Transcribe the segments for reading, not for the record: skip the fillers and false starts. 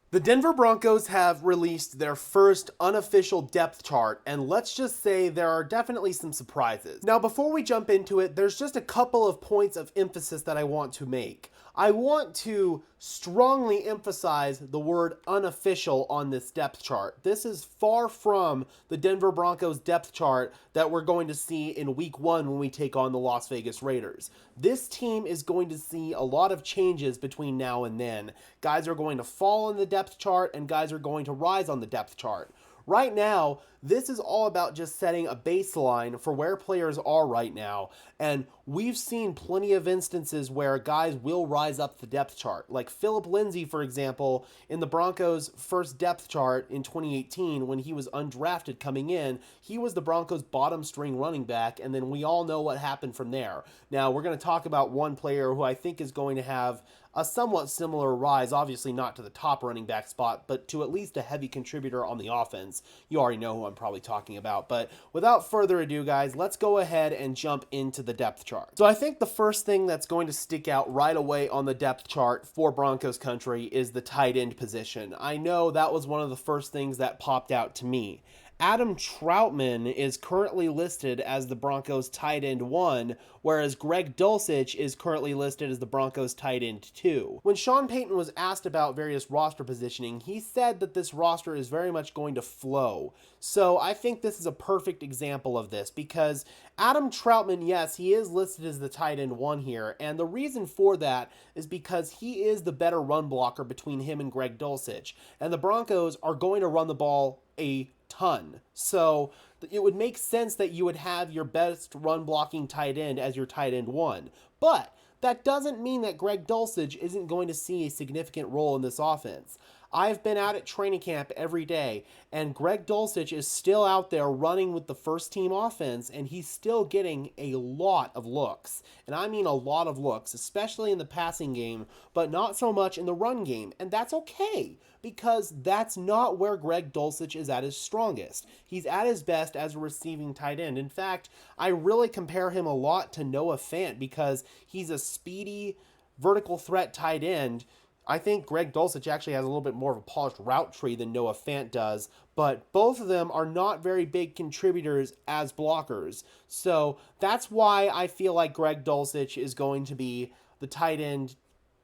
The Denver Broncos have released their first unofficial depth chart, and let's just say there are definitely some surprises. Now, before we jump into it, there's just a couple of points of emphasis that I want to make. I want to strongly emphasize the word unofficial on this depth chart. This is far from the Denver Broncos depth chart that we're going to see in week 1 when we take on the Las Vegas Raiders. This team is going to see a lot of changes between now and then. Guys are going to fall on the depth chart and guys are going to rise on the depth chart. Right now, this is all about just setting a baseline for where players are right now. And we've seen plenty of instances where guys will rise up the depth chart. Like Philip Lindsay, for example, in the Broncos' first depth chart in 2018, when he was undrafted coming in, he was the Broncos' bottom string running back. And then we all know what happened from there. Now, we're going to talk about one player who I think is going to have a somewhat similar rise, obviously not to the top running back spot, but to at least a heavy contributor on the offense. You already know who I'm probably talking about. But without further ado, guys, let's go ahead and jump into the depth chart. So I think the first thing that's going to stick out right away on the depth chart for Broncos country is the tight end position. I know that was one of the first things that popped out to me. Adam Troutman is currently listed as the Broncos tight end 1, whereas Greg Dulcich is currently listed as the Broncos tight end 2. When Sean Payton was asked about various roster positioning, he said that this roster is very much going to flow. So I think this is a perfect example of this because Adam Troutman, yes, he is listed as the tight end 1 here, and the reason for that is because he is the better run blocker between him and Greg Dulcich, and the Broncos are going to run the ball a ton. So it would make sense that you would have your best run blocking tight end as your tight end 1. But that doesn't mean that Greg Dulcich isn't going to see a significant role in this offense. I've been out at training camp every day, and Greg Dulcich is still out there running with the first team offense, and he's still getting a lot of looks. And I mean a lot of looks, especially in the passing game, but not so much in the run game. And that's okay, because that's not where Greg Dulcich is at his strongest. He's at his best as a receiving tight end. In fact, I really compare him a lot to Noah Fant because he's a speedy, vertical threat tight end. I think Greg Dulcich actually has a little bit more of a polished route tree than Noah Fant does, but both of them are not very big contributors as blockers. So that's why I feel like Greg Dulcich is going to be the tight end,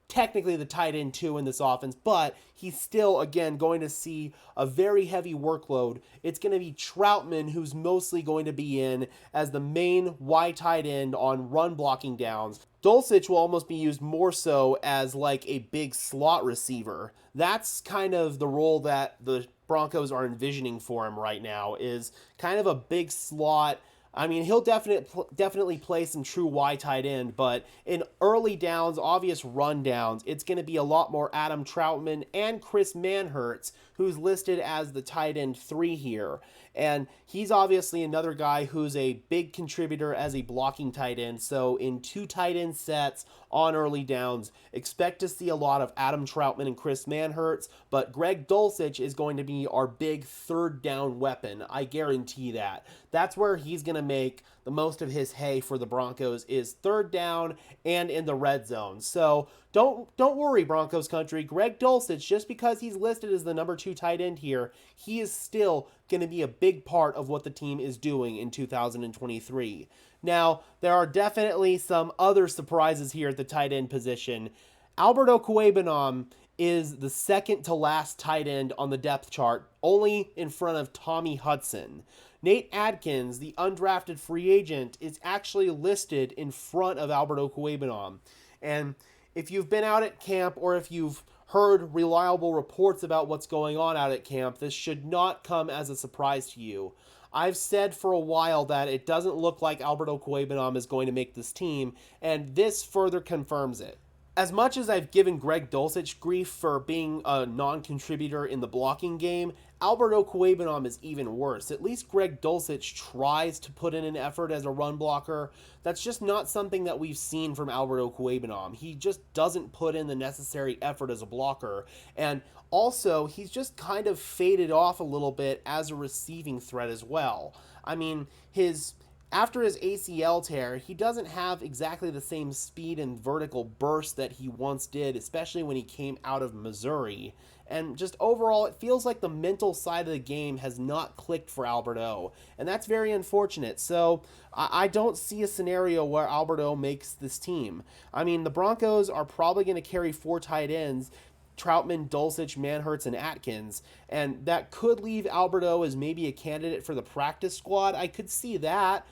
technically the tight end 2 in this offense, but he's still, again, going to see a very heavy workload. It's going to be Troutman who's mostly going to be in as the main wide tight end on run blocking downs. Dulcich will almost be used more so as like a big slot receiver. That's kind of the role that the Broncos are envisioning for him right now, is kind of a big slot. I mean, he'll definitely play some true wide tight end, but in early downs, obvious run downs, it's going to be a lot more Adam Troutman and Chris Manhertz, who's listed as the tight end 3 here. And he's obviously another guy who's a big contributor as a blocking tight end. So in 2 tight end sets on early downs, expect to see a lot of Adam Troutman and Chris Manhertz, but Greg Dulcich is going to be our big third down weapon. I guarantee that. That's where he's going to make the most of his hay for the Broncos, is third down and in the red zone. So don't worry, Broncos country. Greg Dulcich, just because he's listed as the number 2 tight end here, he is still going to be a big part of what the team is doing in 2023. Now, there are definitely some other surprises here at the tight end position. Alberto Cuebanam is the second to last tight end on the depth chart, only in front of Tommy Hudson. Nate Adkins, the undrafted free agent, is actually listed in front of Alberto Cuebanam. And if you've been out at camp, or if you've heard reliable reports about what's going on out at camp, this should not come as a surprise to you. I've said for a while that it doesn't look like Alberto Cuebanam is going to make this team, and this further confirms it. As much as I've given Greg Dulcich grief for being a non-contributor in the blocking game, Alberto Cuebanam is even worse. At least Greg Dulcich tries to put in an effort as a run blocker. That's just not something that we've seen from Alberto Cuebanam. He just doesn't put in the necessary effort as a blocker. And also, he's just kind of faded off a little bit as a receiving threat as well. I mean, his after his ACL tear, he doesn't have exactly the same speed and vertical burst that he once did, especially when he came out of Missouri. And just overall, it feels like the mental side of the game has not clicked for Alberto, and that's very unfortunate. So I don't see a scenario where Alberto makes this team. I mean, the Broncos are probably going to carry 4 tight ends, Troutman, Dulcich, Manhertz, and Atkins, and that could leave Alberto as maybe a candidate for the practice squad. I could see that.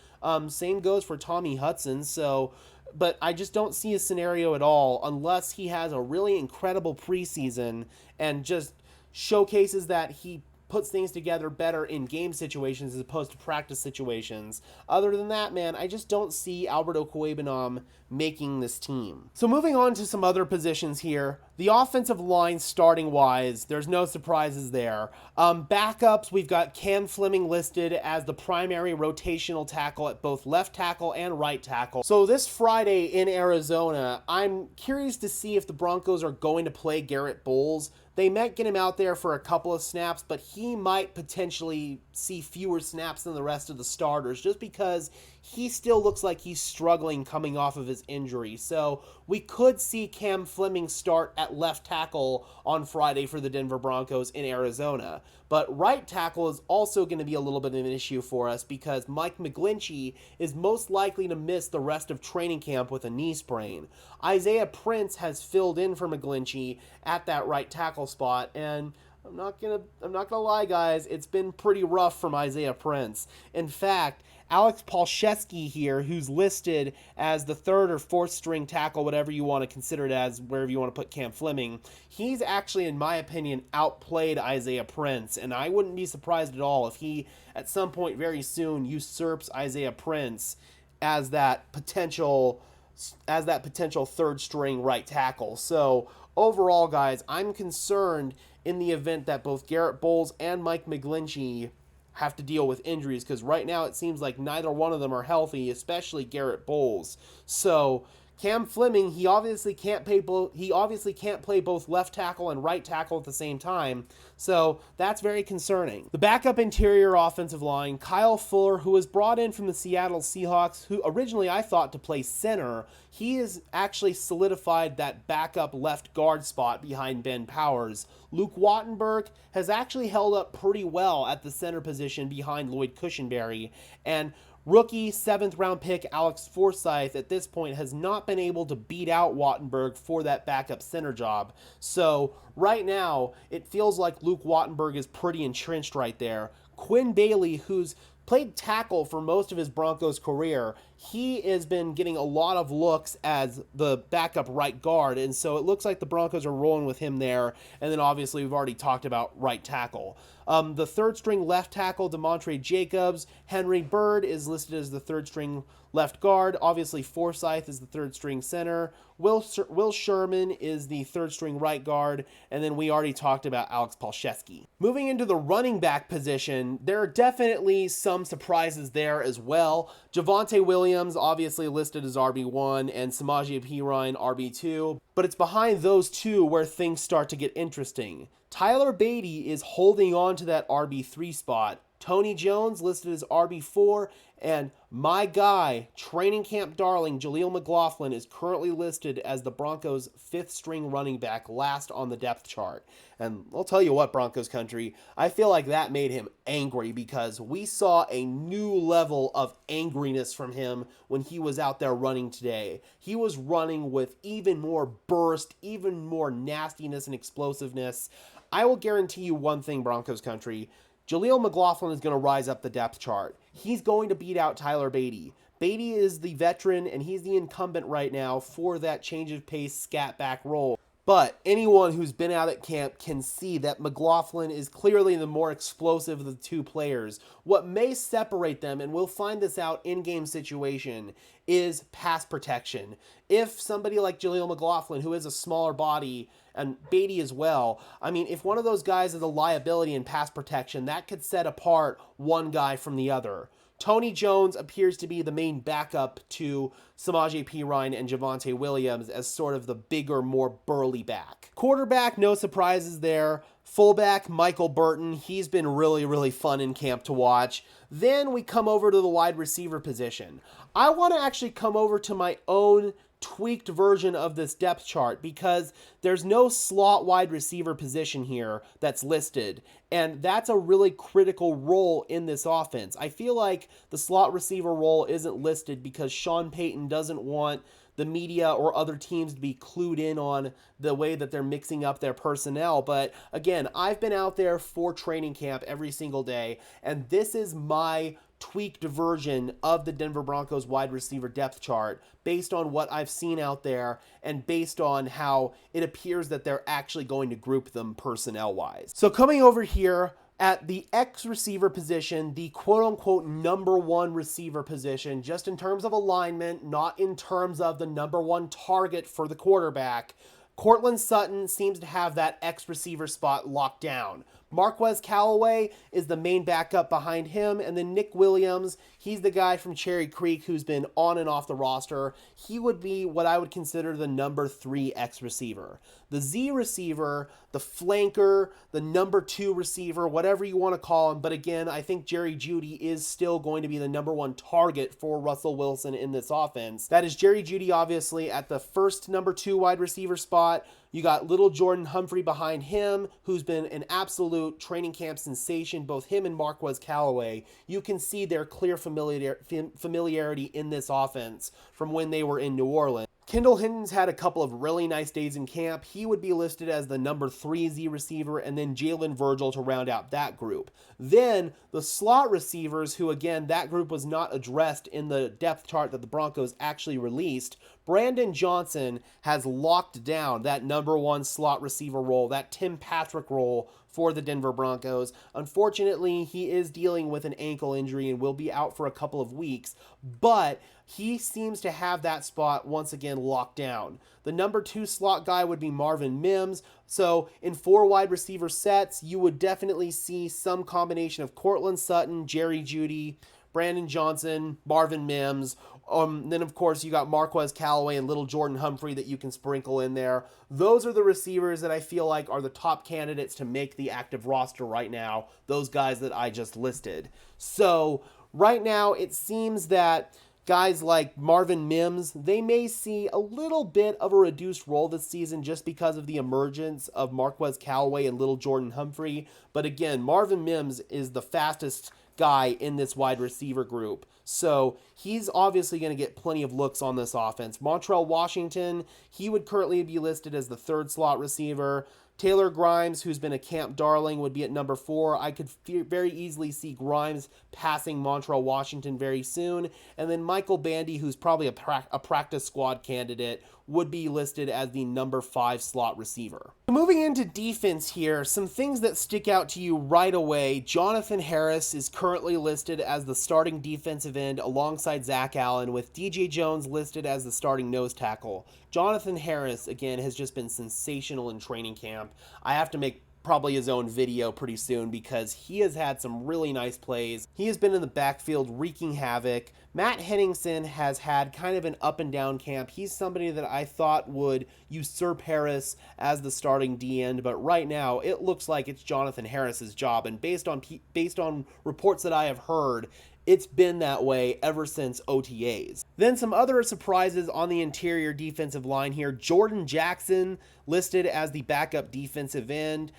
Same goes for Tommy Hudson. So, but I just don't see a scenario at all unless he has a really incredible preseason and just showcases that he puts things together better in game situations as opposed to practice situations. Other than that, man, I just don't see Alberto Cuebanam making this team. So moving on to some other positions here, the offensive line starting wise, there's no surprises there. Backups, we've got Cam Fleming listed as the primary rotational tackle at both left tackle and right tackle. So this Friday in Arizona, I'm curious to see if the Broncos are going to play Garrett Bowles. They might get him out there for a couple of snaps, but he might potentially see fewer snaps than the rest of the starters just because he still looks like he's struggling coming off of his injury. So we could see Cam Fleming start at left tackle on Friday for the Denver Broncos in Arizona. But right tackle is also going to be a little bit of an issue for us because Mike McGlinchey is most likely to miss the rest of training camp with a knee sprain. Isaiah Prince has filled in for McGlinchey at that right tackle spot, and I'm not gonna lie, guys, it's been pretty rough from Isaiah Prince. In fact, Alex Palczewski here, who's listed as the 3rd or 4th string tackle, whatever you want to consider it as, wherever you want to put Cam Fleming, he's actually, in my opinion, outplayed Isaiah Prince, and I wouldn't be surprised at all if he, at some point very soon, usurps Isaiah Prince as that potential 3rd string right tackle. So overall, guys, I'm concerned in the event that both Garrett Bowles and Mike McGlinchey have to deal with injuries, because right now it seems like neither one of them are healthy, especially Garrett Bowles. So Cam Fleming, he obviously can't play both left tackle and right tackle at the same time. So that's very concerning. The backup interior offensive line, Kyle Fuller, who was brought in from the Seattle Seahawks, who originally I thought to play center, he has actually solidified that backup left guard spot behind Ben Powers. Luke Wattenberg has actually held up pretty well at the center position behind Lloyd Cushenberry, and rookie 7th round pick Alex Forsyth at this point has not been able to beat out Wattenberg for that backup center job. So right now, it feels like Luke Wattenberg is pretty entrenched right there. Quinn Bailey, who's played tackle for most of his Broncos career, he has been getting a lot of looks as the backup right guard, and so it looks like the Broncos are rolling with him there. And then obviously we've already talked about right tackle. The 3rd string left tackle, Demontre Jacobs. Henry Bird is listed as the 3rd string left guard. Obviously Forsyth is the 3rd string center. Will Sherman is the 3rd string right guard. And then we already talked about Alex Palczewski. Moving into the running back position, there are definitely some surprises there as well. Javonte Williams obviously listed as RB1 and Samaje Perine RB2. But it's behind those two where things start to get interesting. Tyler Beatty is holding on to that RB3 spot. Tony Jones listed as RB4, and my guy, training camp darling, Jaleel McLaughlin, is currently listed as the Broncos' 5th string running back, last on the depth chart. And I'll tell you what, Broncos country, I feel like that made him angry because we saw a new level of angriness from him when he was out there running today. He was running with even more burst, even more nastiness and explosiveness. I will guarantee you one thing, Broncos country, Jaleel McLaughlin is going to rise up the depth chart. He's going to beat out Tyler Beatty. Beatty is the veteran, and he's the incumbent right now for that change of pace scat back role. But anyone who's been out at camp can see that McLaughlin is clearly the more explosive of the two players. What may separate them, and we'll find this out in-game situation, is pass protection. If somebody like Jaleel McLaughlin, who is a smaller body, and Beatty as well, I mean, if one of those guys is a liability in pass protection, that could set apart one guy from the other. Tony Jones appears to be the main backup to Samaje Perine and Javonte Williams as sort of the bigger, more burly back. Quarterback, no surprises there. Fullback Michael Burton, he's been really, really fun in camp to watch. Then we come over to the wide receiver position. I want to actually come over to my own tweaked version of this depth chart because there's no slot wide receiver position here that's listed, and that's a really critical role in this offense. I feel like the slot receiver role isn't listed because Sean Payton doesn't want the media or other teams to be clued in on the way that they're mixing up their personnel. But again, I've been out there for training camp every single day, and this is my tweaked version of the Denver Broncos wide receiver depth chart based on what I've seen out there and based on how it appears that they're actually going to group them personnel-wise. So coming over here, at the X receiver position, the quote-unquote number one receiver position, just in terms of alignment, not in terms of the number one target for the quarterback, Courtland Sutton seems to have that X receiver spot locked down. Marquez Callaway is the main backup behind him, and then Nick Williams, he's the guy from Cherry Creek who's been on and off the roster. He would be what I would consider the number 3 X receiver. The Z receiver, the flanker, the number 2 receiver, whatever you want to call him, but again, I think Jerry Jeudy is still going to be the number 1 target for Russell Wilson in this offense. That is Jerry Jeudy, obviously, at the first number 2 wide receiver spot. You got little Jordan Humphrey behind him, who's been an absolute training camp sensation, both him and Marquez Callaway. You can see their clear familiarity in this offense from when they were in New Orleans. Kendall Hinton's had a couple of really nice days in camp. He would be listed as the number 3 Z receiver, and then Jalen Virgil to round out that group. Then the slot receivers, who again, that group was not addressed in the depth chart that the Broncos actually released. Brandon Johnson has locked down that number 1 slot receiver role, that Tim Patrick role for the Denver Broncos. Unfortunately, he is dealing with an ankle injury and will be out for a couple of weeks, but he seems to have that spot once again locked down. The number 2 slot guy would be Marvin Mims. So in 4 wide receiver sets, you would definitely see some combination of Courtland Sutton, Jerry Jeudy, Brandon Johnson, Marvin Mims. Then, of course, you got Marquez Callaway and little Jordan Humphrey that you can sprinkle in there. Those are the receivers that I feel like are the top candidates to make the active roster right now, those guys that I just listed. So right now, it seems that guys like Marvin Mims, they may see a little bit of a reduced role this season just because of the emergence of Marquez Callaway and little Jordan Humphrey. But again, Marvin Mims is the fastest guy in this wide receiver group. So he's obviously going to get plenty of looks on this offense. Montrell Washington, he would currently be listed as the 3rd slot receiver. Taylor Grimes, who's been a camp darling, would be at number 4. I could very easily see Grimes passing Montrell Washington very soon. And then Michael Bandy, who's probably a practice squad candidate, would be listed as the number 5 slot receiver. Moving into defense here, some things that stick out to you right away. Jonathan Harris is currently listed as the starting defensive end alongside Zach Allen, with DJ Jones listed as the starting nose tackle. Jonathan Harris, again, has just been sensational in training camp. I have to make probably his own video pretty soon because he has had some really nice plays. He has been in the backfield wreaking havoc. Matt Henningsen has had kind of an up and down camp. He's somebody that I thought would usurp Harris as the starting D-end, but right now it looks like it's Jonathan Harris's job, and based on reports that I have heard, it's been that way ever since OTAs. Then some other surprises on the interior defensive line here. Jordan Jackson listed as the backup defensive end.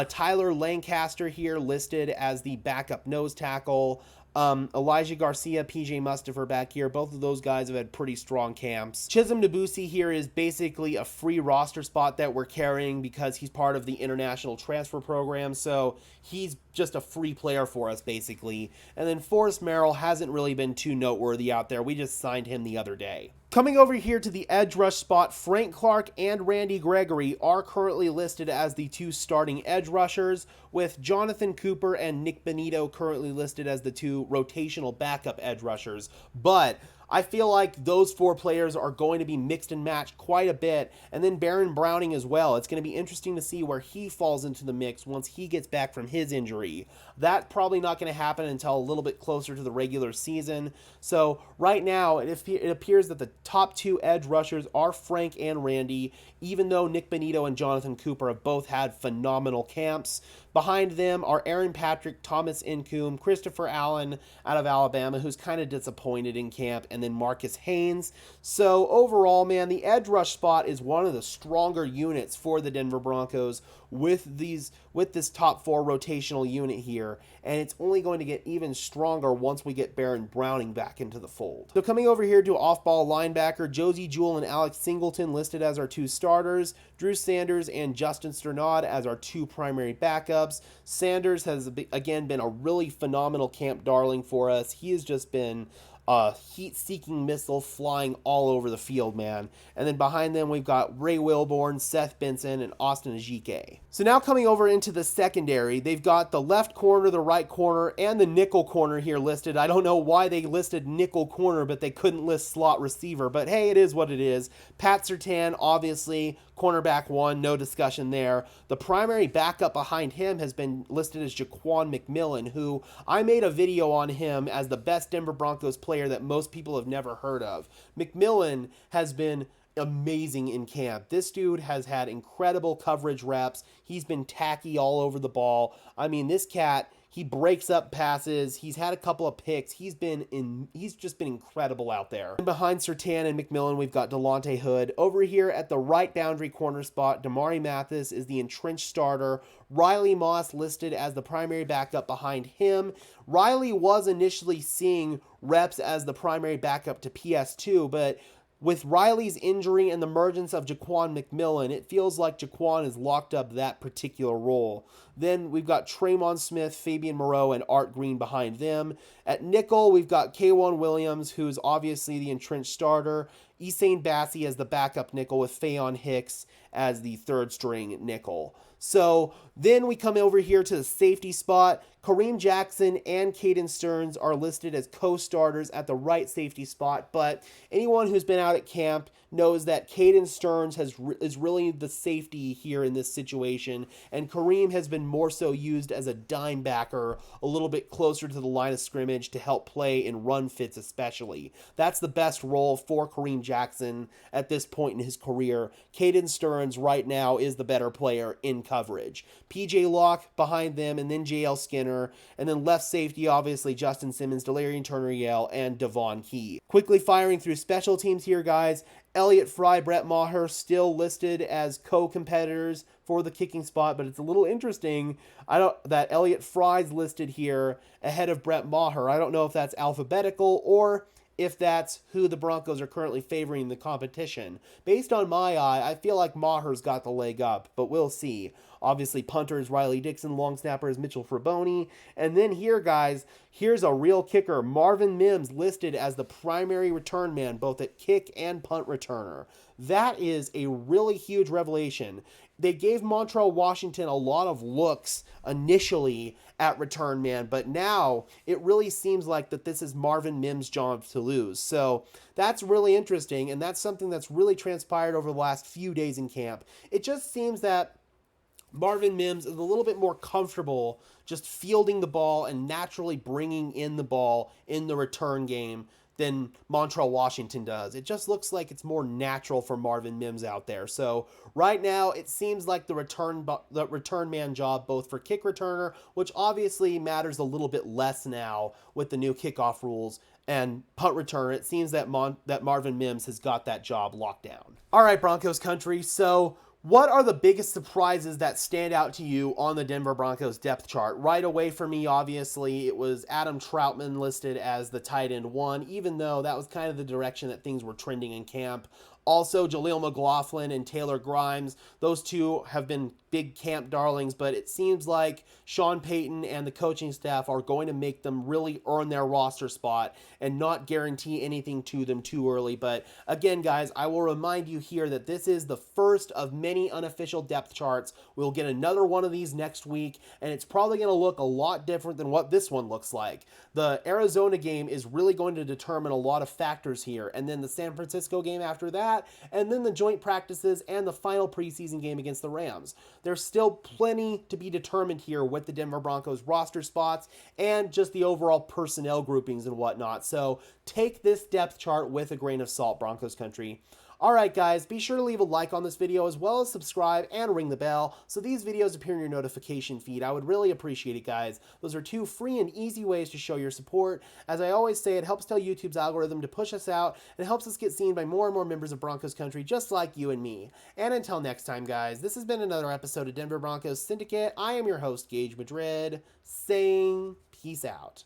Tyler Lancaster here listed as the backup nose tackle. Elijah Garcia, PJ Mustipher back here. Both of those guys have had pretty strong camps. Chisholm Nabusi here is basically a free roster spot that we're carrying because he's part of the international transfer program. So he's just a free player for us, basically. And then Forrest Merrill hasn't really been too noteworthy out there. We just signed him the other day. Coming over here to the edge rush spot, Frank Clark and Randy Gregory are currently listed as the 2 starting edge rushers, with Jonathan Cooper and Nick Benito currently listed as the 2 rotational backup edge rushers. But I feel like those 4 players are going to be mixed and matched quite a bit. And then Baron Browning as well. It's going to be interesting to see where he falls into the mix once he gets back from his injury. That's probably not going to happen until a little bit closer to the regular season. So right now, it appears that the top 2 edge rushers are Frank and Randy, even though Nick Bonito and Jonathan Cooper have both had phenomenal camps. Behind them are Aaron Patrick, Thomas Incoom, Christopher Allen out of Alabama, who's kind of disappointed in camp, and then Marcus Haynes. So overall, man, the edge rush spot is one of the stronger units for the Denver Broncos with this top 4 rotational unit here, and it's only going to get even stronger once we get Baron Browning back into the fold. So coming over here to off-ball linebacker, Josie Jewell and Alex Singleton listed as our 2 starters, Drew Sanders and Justin Sternad as our 2 primary backups. Sanders has again been a really phenomenal camp darling for us. He has just been a heat-seeking missile flying all over the field, man. And then behind them, we've got Ray Wilborn, Seth Benson, and Austin Ajike. So now coming over into the secondary, they've got the left corner, the right corner, and the nickel corner here listed. I don't know why they listed nickel corner, but they couldn't list slot receiver. But hey, it is what it is. Pat Surtain, obviously, cornerback 1, no discussion there. The primary backup behind him has been listed as Jaquan McMillan, who I made a video on him as the best Denver Broncos player that most people have never heard of. McMillan has been amazing in camp. This dude has had incredible coverage reps. He's been tacky all over the ball. I mean, this cat, he breaks up passes. He's had a couple of picks. He's just been incredible out there. And behind Surtain and McMillan, we've got Delonte Hood. Over here at the right boundary corner spot, Damari Mathis is the entrenched starter. Riley Moss listed as the primary backup behind him. Riley was initially seeing reps as the primary backup to PS2, but with Riley's injury and the emergence of Jaquan McMillan, it feels like Jaquan has locked up that particular role. Then we've got Tremon Smith, Fabian Moreau, and Art Green behind them. At nickel, we've got K'Wan Williams, who's obviously the entrenched starter. Essane Bassi as the backup nickel with Fayon Hicks as the 3rd string nickel. So then we come over here to the safety spot. Kareem Jackson and Caden Stearns are listed as co-starters at the right safety spot, but anyone who's been out at camp knows that Caden Stearns is really the safety here in this situation, and Kareem has been more so used as a dime backer a little bit closer to the line of scrimmage to help play in run fits especially. That's the best role for Kareem Jackson at this point in his career. Caden Stearns right now is the better player in coverage. PJ Locke behind them, and then JL Skinner, and then left safety, obviously Justin Simmons, Delarian Turner-Yale, and Devon Key. Quickly firing through special teams here, guys. Elliott Fry, Brett Maher still listed as co-competitors for the kicking spot, but it's a little interesting that Elliott Fry's listed here ahead of Brett Maher. I don't know if that's alphabetical or if that's who the Broncos are currently favoring in the competition. Based on my eye, I feel like Maher's got the leg up, but we'll see. Obviously, punter is Riley Dixon, long snapper is Mitchell Fraboni. And then here, guys, here's a real kicker. Marvin Mims listed as the primary return man, both at kick and punt returner. That is a really huge revelation. They gave Montreal Washington a lot of looks initially at return man, but now it really seems like that this is Marvin Mims' job to lose. So that's really interesting, and that's something that's really transpired over the last few days in camp. It just seems that Marvin Mims is a little bit more comfortable just fielding the ball and naturally bringing in the ball in the return game than Montreal Washington does. It just looks like it's more natural for Marvin Mims out there. So right now, it seems like the return man job, both for kick returner, which obviously matters a little bit less now with the new kickoff rules, and punt returner, it seems that Marvin Mims has got that job locked down. All right, Broncos country. So what are the biggest surprises that stand out to you on the Denver Broncos depth chart? Right away for me, obviously, it was Adam Troutman listed as the tight end 1, even though that was kind of the direction that things were trending in camp. Also, Jaleel McLaughlin and Taylor Grimes, those two have been big camp darlings, but it seems like Sean Payton and the coaching staff are going to make them really earn their roster spot and not guarantee anything to them too early. But again, guys, I will remind you here that this is the first of many unofficial depth charts. We'll get another one of these next week, and it's probably going to look a lot different than what this one looks like. The Arizona game is really going to determine a lot of factors here, and then the San Francisco game after that, and then the joint practices and the final preseason game against the Rams. There's still plenty to be determined here with the Denver Broncos roster spots and just the overall personnel groupings and whatnot. So take this depth chart with a grain of salt, Broncos country. Alright guys, be sure to leave a like on this video as well as subscribe and ring the bell so these videos appear in your notification feed. I would really appreciate it, guys. Those are two free and easy ways to show your support. As I always say, it helps tell YouTube's algorithm to push us out and helps us get seen by more and more members of Broncos country just like you and me. And until next time, guys, this has been another episode of Denver Broncos Syndicate. I am your host, Gage Madrid, saying peace out.